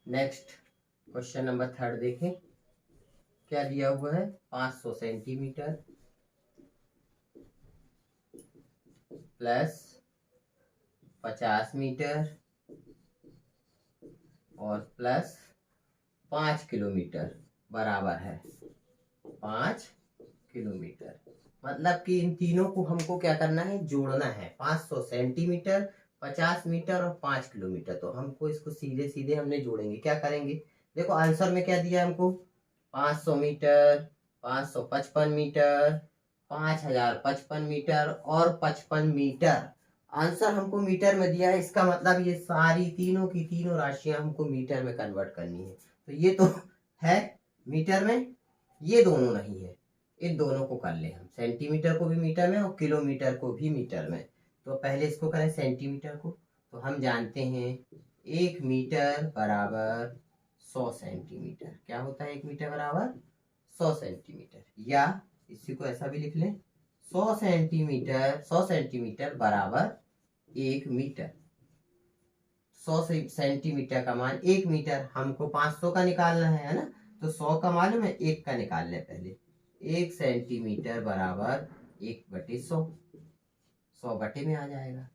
Next question number 3 देखें। क्या दिया हुआ है? 500 सेंटीमीटर प्लस 50 मीटर और प्लस 5 किलोमीटर बराबर है 5 किलोमीटर। मतलब कि इन तीनों को हमको क्या करना है? जोड़ना है। 500 सेंटीमीटर, 50 मीटर और 5 किलोमीटर। तो हमको इसको सीधे सीधे हमने जोड़ेंगे। क्या करेंगे? देखो आंसर में क्या दिया हमको? 500 मीटर, 555 मीटर, 5055 मीटर और 55 मीटर। आंसर हमको मीटर में दिया है। इसका मतलब ये सारी तीनों की तीनों राशियां हमको मीटर में कन्वर्ट करनी है। तो ये तो है मीटर में, ये दोनों नहीं है। इन दोनों को कर ले हम, सेंटीमीटर को भी मीटर में और किलोमीटर को भी मीटर में। तो पहले इसको करें सेंटीमीटर को। तो हम जानते हैं 1 मीटर बराबर 100 सेंटीमीटर। क्या होता है 1 मीटर बराबर 100 सेंटीमीटर? या इसी को ऐसा भी लिख लें, 100 सेंटीमीटर बराबर 1 मीटर। 100 सेंटीमीटर का मान 1 मीटर। हमको 500 का निकालना है ना? तो 100 का मालूम है, 1 का निकाल लें पहले। 1 सेंटीमीटर बराबर 1/100। 100 बटे में आ जाएगा।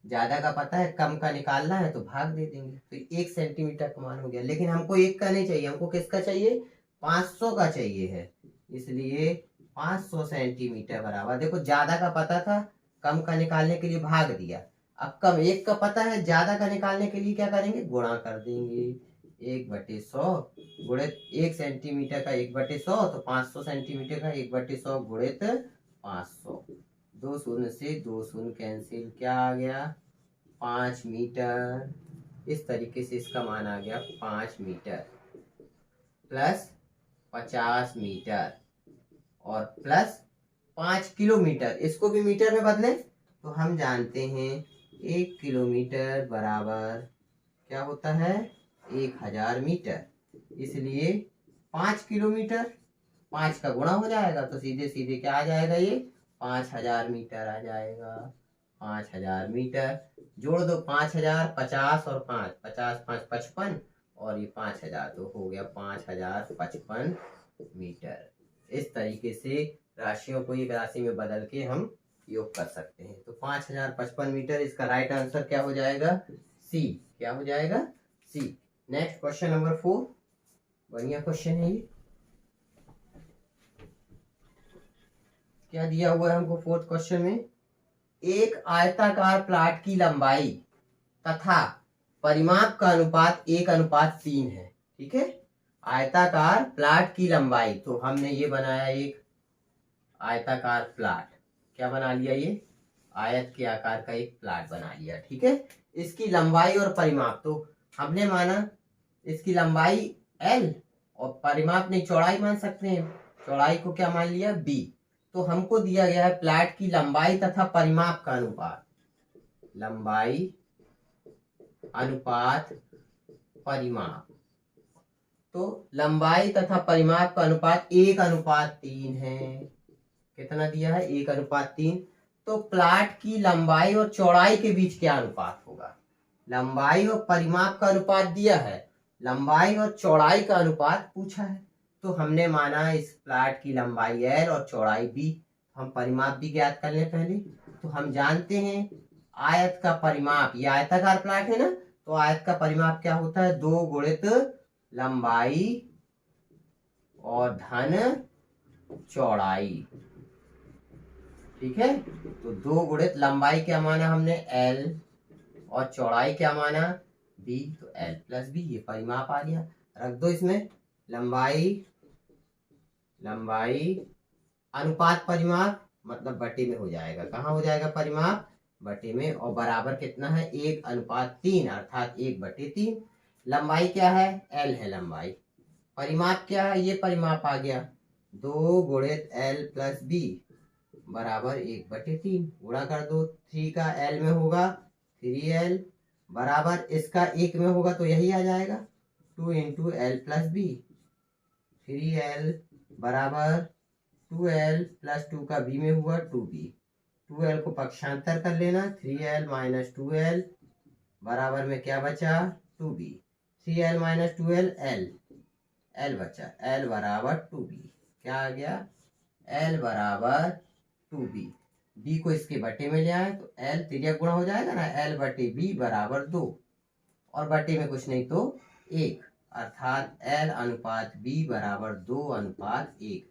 ज्यादा का पता है, कम का निकालना है तो भाग दे देंगे। तो 1 सेंटीमीटर का मान हो गया। लेकिन हमको 1 का नहीं चाहिए, हमको किसका चाहिए? 500 का चाहिए है। इसलिए 500 सेंटीमीटर बराबर, देखो ज्यादा का पता था, कम का निकालने के लिए भाग दिया। अब कम 1 का पता है, ज्यादा का निकालने के लिए क्या करेंगे? गुणा कर देंगे। 1/100 गुणित 1 सेंटीमीटर का 1/100, तो 500 सेंटीमीटर का 1/100 गुणित 500। 2 शून्य से 2 शून्य कैंसिल, क्या आ गया? 5 मीटर। इस तरीके से इसका मान आ गया 5 मीटर प्लस 50 मीटर और प्लस 5 किलोमीटर। इसको भी मीटर में बदले तो हम जानते हैं 1 किलोमीटर बराबर क्या होता है? 1000 मीटर। इसलिए 5 किलोमीटर 5 का गुणा हो जाएगा, तो सीधे सीधे क्या आ जाएगा? ये 5000 मीटर आ जाएगा। 5000 मीटर जोड़ दो, 5000, 50 और 5, 50 5 55 और ये 5000, तो हो गया 5055 मीटर। इस तरीके से राशियों को एक राशि में बदल के हम योग कर सकते हैं। तो 5055 मीटर, इसका राइट आंसर क्या हो जाएगा? सी। क्या हो जाएगा? सी। नेक्स्ट क्वेश्चन नंबर 4, बढ़िया क्वेश्चन है ये। क्या दिया हुआ है हमको 4th क्वेश्चन में? एक आयताकार प्लाट की लंबाई तथा परिमाप का अनुपात 1:3 है। ठीक है, आयताकार प्लाट की लंबाई। तो हमने ये बनाया एक आयताकार प्लाट। क्या बना लिया? ये आयत के आकार का एक प्लाट बना लिया। ठीक है, इसकी लंबाई और परिमाप, तो हमने माना इसकी लंबाई L और परिमाप नहीं, चौड़ाई मान सकते हैं। चौड़ाई को क्या मान लिया? B। तो हमको दिया गया है प्लाट की लंबाई तथा परिमाप का अनुपात। लंबाई अनुपात परिमाप, तो लंबाई तथा परिमाप का अनुपात 1:3 है। कितना दिया है? 1:3। तो प्लाट की लंबाई और चौड़ाई के बीच क्या अनुपात होगा? लंबाई और परिमाप का अनुपात दिया है, लंबाई और चौड़ाई का अनुपात पूछा है। तो हमने माना इस प्लाट की लंबाई L और चौड़ाई B। हम परिमाप भी ज्ञात कर लें पहले। तो हम जानते हैं आयत का परिमाप, ये आयताकार प्लाट है ना, तो आयत का परिमाप क्या होता है? 2 गुणित लंबाई और धन चौड़ाई। ठीक है, तो 2 गुणित लंबाई क्या माना हमने? L और चौड़ाई क्या माना? B। तो L प्लस B, ये परिमाप आ गया। रख दो इसमें लंबाई अनुपात परिमाप, मतलब बटे में हो जाएगा। कहाँ हो जाएगा? परिमाप बटे में। और बराबर कितना है? 1:3, अर्थात 1/3। लंबाई क्या है? L है लंबाई। परिमाप क्या है? ये परिमाप आ गया 2 गुणित L प्लस B बराबर 1/3। गुणा कर दो, 3 का L में होगा 3L बराबर इसका 1 में होगा तो यही आ जाएगा 2 × L प्लस B। 3L बराबर 2L प्लस 2 का B में हुआ 2B। 2L को पक्षांतर कर लेना, 3L - 2L बराबर में क्या बचा? 2B। 3l minus 2l, l बचा, l बराबर 2b। क्या आ गया? l बराबर 2b। b को इसके बटे में ले आए तो l तिर्यक गुणा हो जाएगा ना, l बटे b बराबर 2, और बटे में कुछ नहीं तो 1, अर्थात l अनुपात b बराबर 2:1।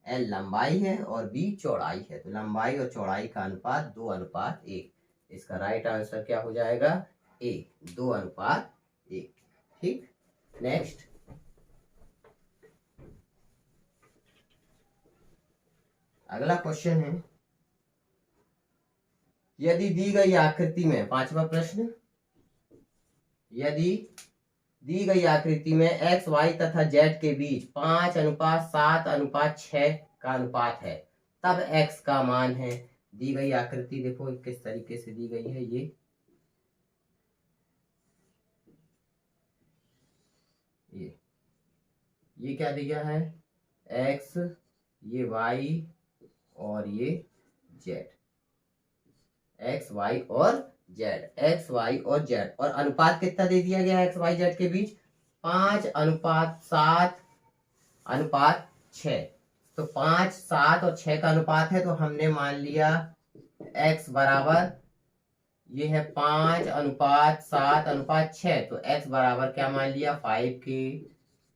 l लंबाई है और b चौड़ाई है, तो लंबाई और चौड़ाई का अनुपात 2:1। इसका राइट आंसर क्या हो जाएगा? a, 2:1। ठीक, नेक्स्ट। अगला क्वेश्चन है, यदि दी गई आकृति में, पांचवा प्रश्न, यदि दी गई आकृति में x, y तथा z के बीच 5:7:6 का अनुपात है, तब x का मान है। दी गई आकृति देखो किस तरीके से दी गई है। ये क्या दिया है? x, ये y और ये z, x, y और z, x, y और z, और अनुपात कितना दे दिया गया है x, y, z के बीच? 5:7:6। तो 5, 7 और 6 का अनुपात है, तो हमने मान लिया x बराबर, ये है 5:7:6, तो x बराबर क्या मान लिया? 5 के,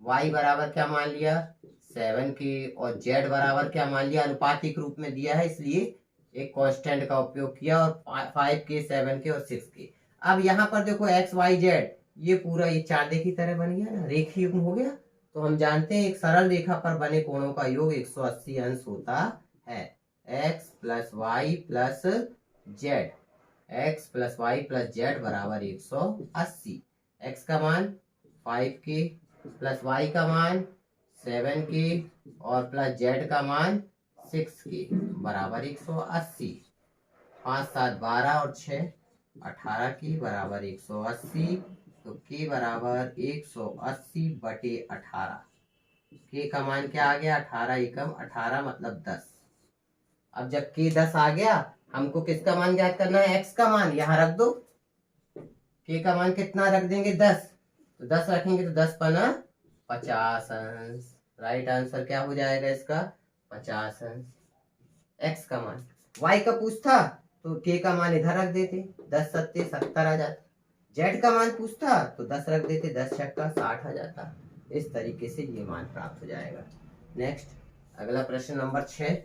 y बराबर क्या मान लिया? 7 के, और z बराबर क्या मान लिया? अनुपातिक रूप में दिया है इसलिए एक कांस्टेंट का उपयोग किया, और 5 के, 7 के और 6 के। अब यहाँ पर देखो x, y, z, ये पूरा ये चांदे की तरह बन गया ना, रेखीय युग्म हो गया। तो हम जानते हैं एक सरल रेखा पर बने कोणों का योग 180 अंश होता है। x plus y plus z, x plus y plus z बराबर 180। x का मान 5 के, प्लस y का मान 7 के, और प्लस z का मान 6 के बराबर 180। 5, 7, 12 और 6 18 की बराबर 180। तो k बराबर 180/18। k का मान क्या आ गया? 18 एकम 18 मतलब 10। अब जब k 10 आ गया, हमको किसका मान ज्ञात करना है? x का मान यहां रख दो। k का मान कितना रख देंगे? 10। तो 10 रखेंगे तो 10 पना 50 अंश। राइट आंसर क्या हो जाएगा इसका? 50 अंश। x का मान, y का पूछता तो k का मान इधर रख देते, 10 सत्ते 70 आ जाता। z का मान पूछता तो 10 रख देते, 10 छक्का 60 आ जाता। इस तरीके से ये मान प्राप्त हो जाएगा। नेक्स्ट, अगला प्रश्न नंबर 6।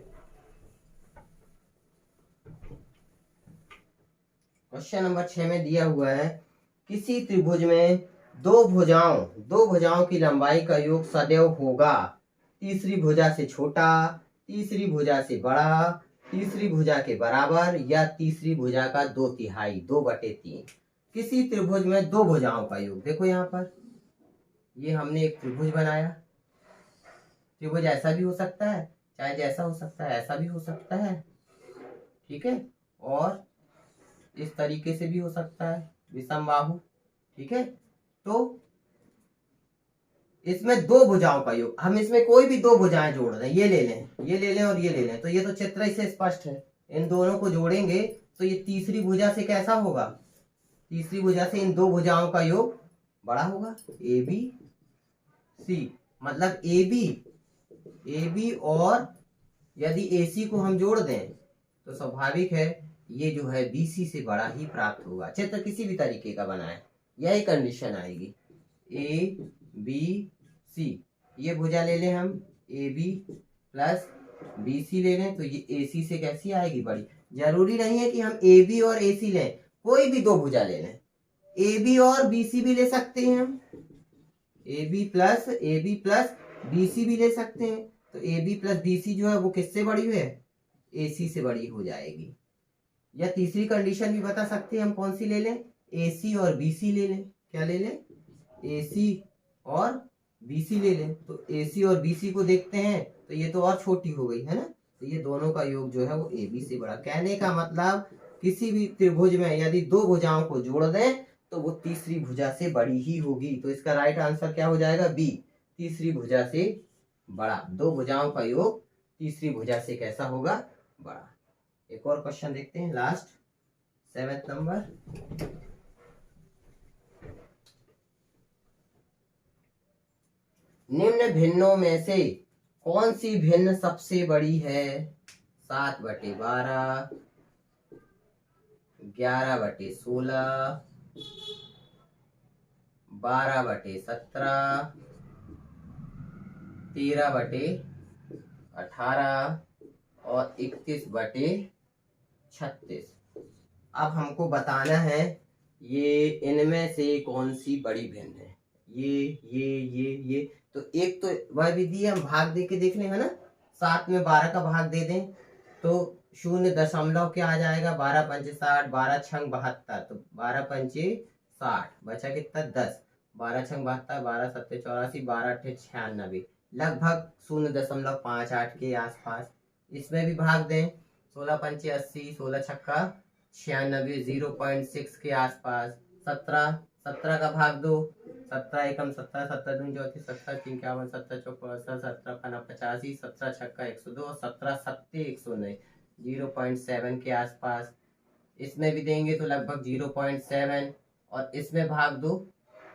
क्वेश्चन नंबर 6 में दिया हुआ है, किसी त्रिभुज में दो भुजाओं की लंबाई का योग सदैव होगा तीसरी भुजा से छोटा, तीसरी भुजा से बड़ा, तीसरी भुजा के बराबर, या तीसरी भुजा का 2/3, 2/3। किसी त्रिभुज में दो भुजाओं का योग, देखो यहाँ पर ये हमने एक त्रिभुज बनाया। त्रिभुज ऐसा भी हो सकता है, चाहे जैसा हो सकता है, ऐसा भी हो सकता है, ठीक है, और इस तरीके से भी हो सकता है, विषमबाहु, ठीक है। तो इसमें दो भुजाओं का योग, हम इसमें कोई भी दो भुजाएं जोड़ रहे हैं, ये ले लें, ये ले लें और ये ले लें, तो ये तो चित्र से स्पष्ट है। इन दोनों को जोड़ेंगे तो ये तीसरी भुजा से कैसा होगा? तीसरी भुजा से इन दो भुजाओं का योग बड़ा होगा, ए बी सी, मतलब ए बी, और यदि ए सी को हम जोड़ दें तो स्वाभाविक है ये जो है बी सी से बड़ा ही प्राप्त होगा। चित्र किसी भी तरीके का बनाए, यही कंडीशन आएगी। ए बी सी, ये भुजा ले लें हम, A B plus B C ले लें, तो ये ए सी से कैसी आएगी? बड़ी। जरूरी नहीं है कि हम ए बी और ए सी लें, कोई भी दो भुजा ले लें, ए बी और बी सी भी ले सकते हैं हम, A B plus B C भी ले सकते हैं। तो A B plus B C जो है वो किससे बड़ी है? ए सी से बड़ी हो जाएगी। या तीसरी कंडीशन भी बता सकते हैं हम, कौन सी ले लें? ए सी और बी सी ले लें। क्या ले लें? ए सी और बी सी ले लें। तो ए सी और बी सी को देखते हैं तो ये तो और छोटी हो गई है ना, तो ये दोनों का योग जो है वो ए बी से बड़ा। कहने का मतलब किसी भी त्रिभुज में यदि दो भुजाओं को जोड़ दें तो वो तीसरी भुजा से बड़ी ही होगी। तो इसका राइट आंसर क्या हो जाएगा? बी, तीसरी भुजा से बड़ा। दो भुजाओं का योग तीसरी भुजा से कैसा होगा? बड़ा। एक और क्वेश्चन देखते हैं, लास्ट 7th नंबर। निम्न भिन्नों में से कौन सी भिन्न सबसे बड़ी है? 7/12, 11/16, 12/17, 13/18 और 31/36। अब हमको बताना है ये इनमें से कौन सी बड़ी भिन्न है। ये तो एक तो वह विधि हम भाग दे के देख लें, है ना। 7 में 12 का भाग दे दें तो 0 क्या आ जाएगा? 12×5 60, 12×6 72, तो 12×5 60, बचा कितना? 10। 12×6 72, 12×7 84, 12×8 96, लगभग 0.58 के आसपास। इसमें भी भाग दें 16×5 80, 16×6 96, 0.6 के आसपास। 17 का भाग दो, 17 एकम 17, 17 दूनी 34, 17 3 51, 17 चौक 17 5 85, 17 छक्का 102, 17 सत्ते 109, 0.7 के आसपास। इसमें भी देंगे तो लगभग 0.7, और इसमें भाग दो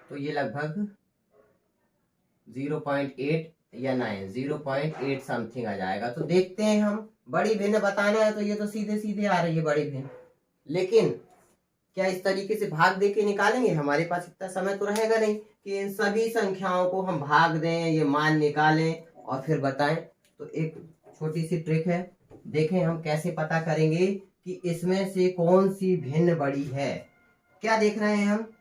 तो ये लगभग 0.8 या 9, 0.8 समथिंग आ जाएगा। तो देखते हैं हम, बड़ी भिन्न बताना है तो ये तो सीधे सीधे आ रही है बड़ी भिन्न, लेकिन क्या इस तरीके से भाग दे के निकालेंगे? हमारे पास इतना समय तो रहेगा नहीं कि इन सभी संख्याओं को हम भाग दें, ये मान निकालें और फिर बताएं। तो एक छोटी सी ट्रिक है, देखें हम कैसे पता करेंगे कि इसमें से कौन सी भिन्न बड़ी है। क्या देख रहे हैं हम?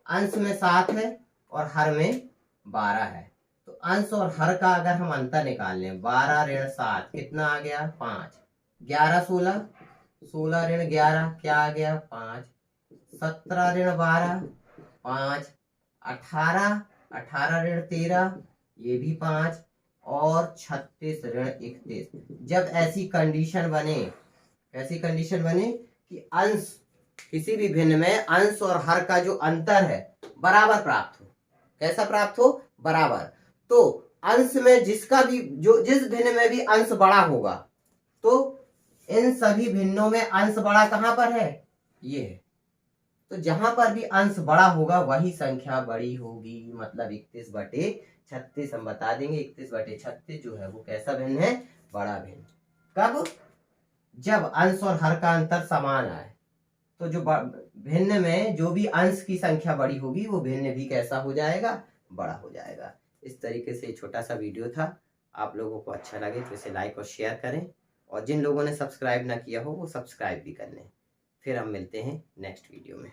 अंश में 7 है और हर में 12 है, तो अंश और हर का अगर हम अंतर निकाल लें, 12 ऋण 7 कितना आ गया? 5। 11 16, 16 ऋण 11 क्या आ गया? 5। 17 ऋण 12 5, 18 18 ऋण 13 ये भी 5, और 36 ऋण 31। जब ऐसी कंडीशन बने, ऐसी कंडीशन बने कि अंश, किसी भी भिन्न में अंश और हर का जो अंतर है बराबर प्राप्त हो। कैसा प्राप्त हो? बराबर। तो अंश में जिसका भी, जो जिस भिन्न में भी अंश बड़ा होगा, तो इन सभी भिन्नों में अंश बड़ा कहां पर है? ये है। तो जहां पर भी अंश बड़ा होगा वही संख्या बड़ी होगी, मतलब 31/36 हम बता देंगे। 31/36 जो है वो कैसा भिन्न है? बड़ा भिन्न। कब? जब अंश और हर का अंतर समान आए। तो जो भिन्न में जो भी अंश की संख्या बड़ी होगी वो भिन्न भी कैसा हो जाएगा? बड़ा हो जाएगा। इस तरीके से छोटा सा वीडियो था। आप लोगों को अच्छा लगे तो इसे लाइक और शेयर करें, और जिन लोगों ने सब्सक्राइब ना किया हो वो सब्सक्राइब भी कर लें। फिर हम मिलते हैं नेक्स्ट वीडियो में।